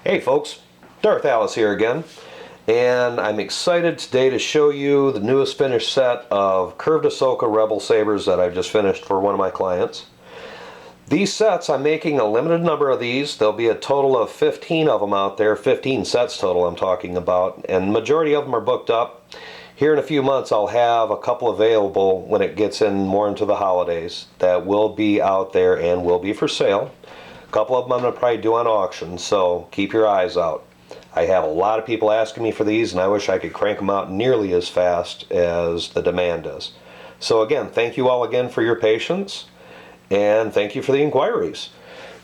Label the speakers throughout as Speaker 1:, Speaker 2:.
Speaker 1: Hey folks, Darth Alice here again, and I'm excited today to show you the newest finished set of curved Ahsoka Rebel sabers that I've just finished for one of my clients. These sets, I'm making a limited number of these. There'll be a total of 15 of them out there, 15 sets total I'm talking about, and the majority of them are booked up. Here in a few months I'll have a couple available when it gets in more into the holidays that will be out there and will be for sale. A couple of them I'm going to probably do on auction, so keep your eyes out. I have a lot of people asking me for these, and I wish I could crank them out nearly as fast as the demand is. So again, thank you all again for your patience, and thank you for the inquiries.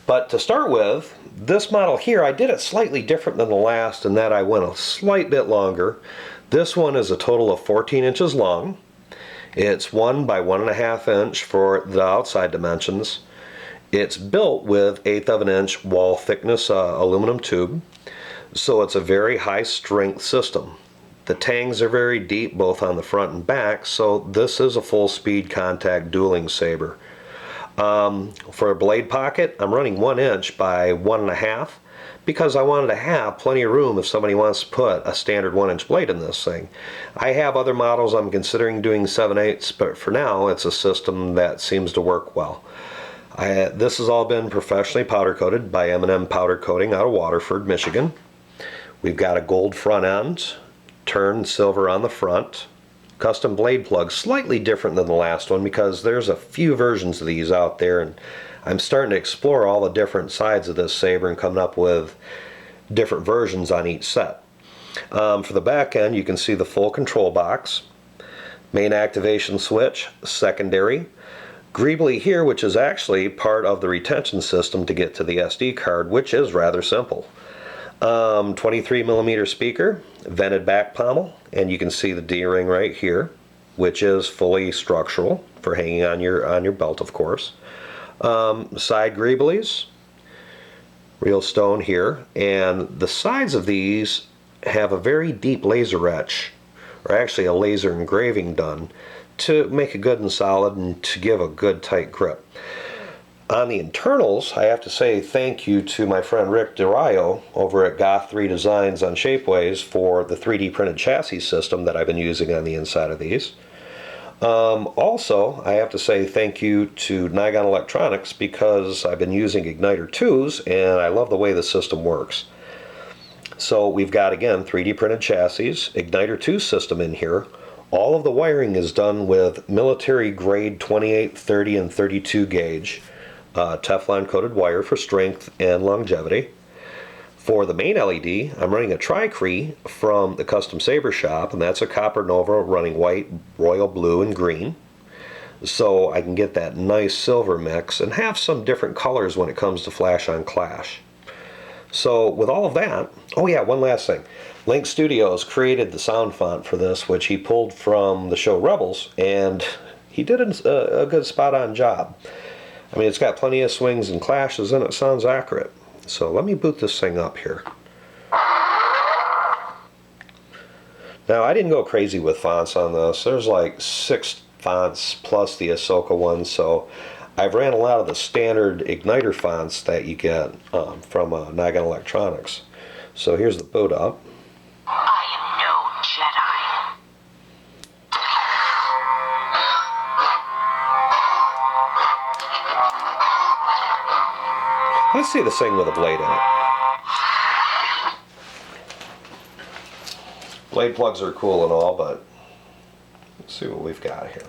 Speaker 1: But to start with, this model here, I did it slightly different than the last in that I went a slight bit longer. This one is a total of 14 inches long. It's 1 by 1.5 inch for the outside dimensions. It's built with 1/8 of an inch wall thickness aluminum tube, so it's a very high strength system. The tangs are very deep both on the front and back, so this is a full speed contact dueling saber. For a blade pocket, I'm running 1 inch by 1.5 because I wanted to have plenty of room if somebody wants to put a standard 1 inch blade in this thing. I have other models I'm considering doing 7/8, but for now it's a system that seems to work well. This has all been professionally powder coated by M&M Powder Coating out of Waterford, Michigan. We've got a gold front end, turned silver on the front, custom blade plugs, slightly different than the last one because there's a few versions of these out there, and I'm starting to explore all the different sides of this saber and coming up with different versions on each set. For the back end, you can see the full control box, main activation switch, secondary, greebly here, which is actually part of the retention system to get to the SD card, which is rather simple. 23mm speaker, vented back pommel, and you can see the D-ring right here, which is fully structural for hanging on your belt, of course. Side greeblies, real stone here, and the sides of these have a very deep laser etch, or actually a laser engraving done to make it good and solid and to give a good tight grip. On the internals, I have to say thank you to my friend Darth Ryo over at Goth 3 Designs on Shapeways for the 3D printed chassis system that I've been using on the inside of these. Also, I have to say thank you to Naigon Electronics because I've been using Igniter 2s and I love the way the system works. So we've got, again, 3D printed chassis, Igniter 2 system in here. All of the wiring is done with military grade 28, 30, and 32 gauge Teflon coated wire for strength and longevity. For the main LED, I'm running a Tri-Cree from the Custom Saber Shop, and that's a copper Nova running white, royal blue, and green. So I can get that nice silver mix and have some different colors when it comes to flash on clash. So with all of that, oh yeah, one last thing. Link Studios created the sound font for this, which he pulled from the show Rebels, and he did a good spot-on job. I mean, it's got plenty of swings and clashes, and it sounds accurate. So let me boot this thing up here. Now, I didn't go crazy with fonts on this. There's like 6 fonts plus the Ahsoka one, so I've ran a lot of the standard Igniter fonts that you get from Naigon Electronics. So here's the boot up.
Speaker 2: I am no Jedi.
Speaker 1: Let's see this thing with a blade in it. Blade plugs are cool and all, but let's see what we've got here.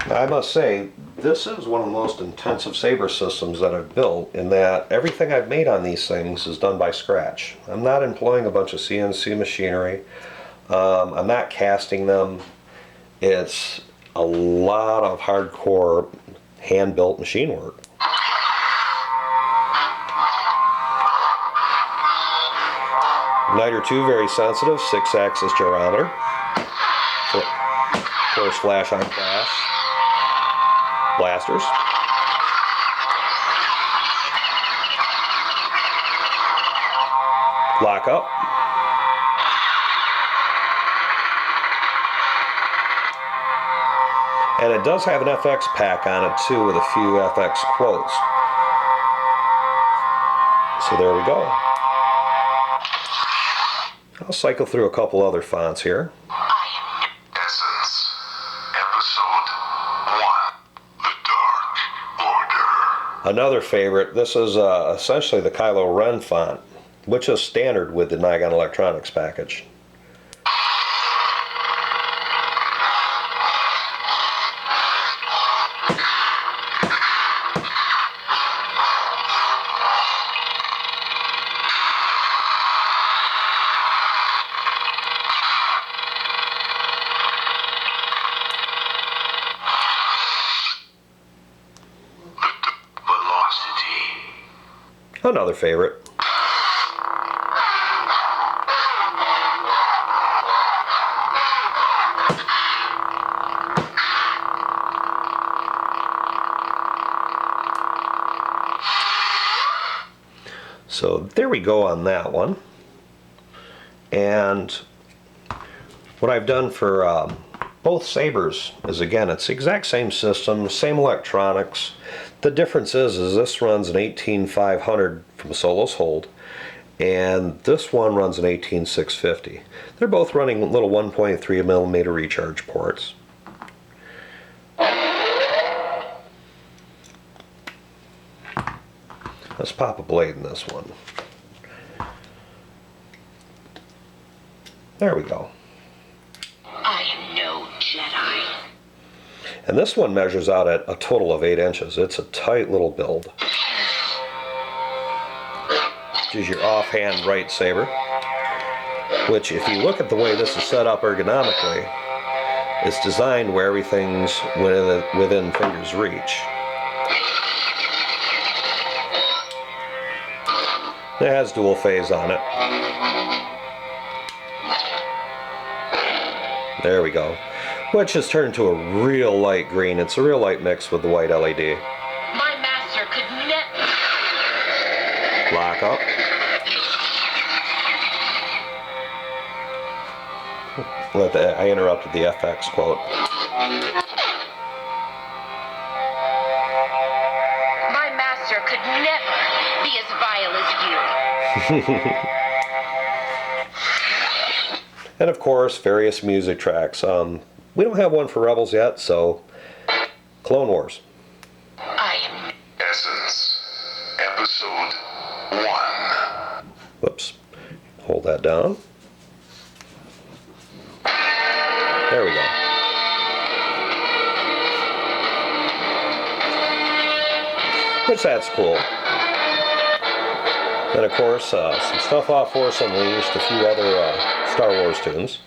Speaker 1: Now, I must say, this is one of the most intensive saber systems that I've built in that everything I've made on these things is done by scratch. I'm not employing a bunch of CNC machinery. I'm not casting them. It's a lot of hardcore hand-built machine work. Igniter 2, very sensitive, 6-axis gyrometer. Of course, flash on flash. Blasters. Lock up. And it does have an FX pack on it too with a few FX quotes. So there we go. I'll cycle through a couple other fonts here.
Speaker 3: Essence, Episode 1, The Dark Order.
Speaker 1: Another favorite, this is essentially the Kylo Ren font, which is standard with the Naigon Electronics package. Another favorite. So there we go on that one. And what I've done for both sabers is, again, it's the exact same system, same electronics. The difference is this runs an 18500 from Solo's Hold, and this one runs an 18650. They're both running little 1.3 millimeter recharge ports. Let's pop a blade in this one. There we go.
Speaker 2: I am no Jedi.
Speaker 1: And this one measures out at a total of 8 inches. It's a tight little build. This is your offhand right saber, which, if you look at the way this is set up ergonomically, it's designed where everything's within finger's reach. It has dual phase on it. There we go. Which has turned to a real light green. It's a real light mix with the white LED.
Speaker 2: My master could never.
Speaker 1: Lock up. I interrupted the FX quote.
Speaker 2: My master could never be as vile as you.
Speaker 1: And of course, various music tracks. We don't have one for Rebels yet, so Clone Wars.
Speaker 2: I am.
Speaker 3: Essence, Episode 1.
Speaker 1: Whoops. Hold that down. There we go. Which that's cool. Then of course, some stuff off Force Unleashed, a few other Star Wars tunes.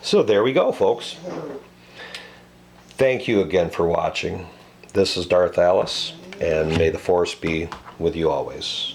Speaker 1: So there we go, folks. Thank you again for watching. This is Darth Alice, and may the Force be with you always.